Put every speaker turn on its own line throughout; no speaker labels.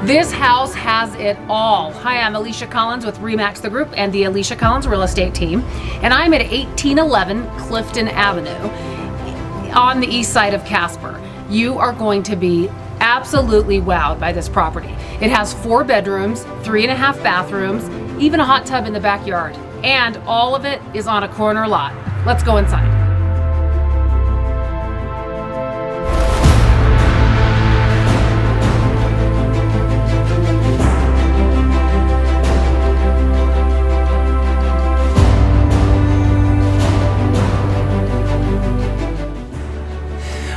This house has it all. Hi, I'm Alisha Collins with Remax the Group and the Alisha Collins Real Estate Team, and I'm at 1811 Clifton Avenue on the east side of Casper. You are going to be absolutely wowed by this property. It has 4 bedrooms, 3.5 bathrooms, even a hot tub in the backyard, and all of it is on a corner lot. Let's go inside.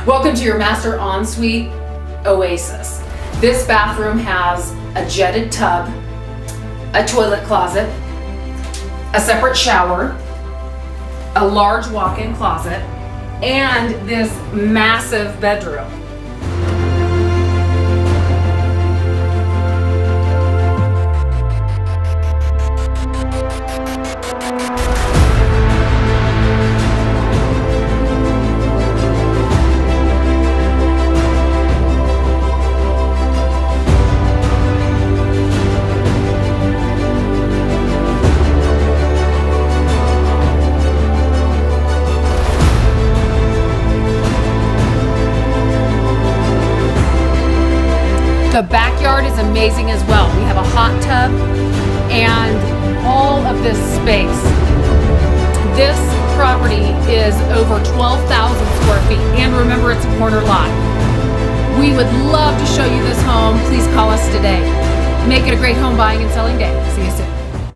Welcome to your master ensuite oasis. This bathroom has a jetted tub, a toilet closet, a separate shower, a large walk-in closet, and this massive bedroom. The backyard is amazing as well. We have a hot tub and all of this space. This property is over 12,000 square feet, and remember, it's a corner lot. We would love to show you this home. Please call us today. Make it a great home buying and selling day. See you soon.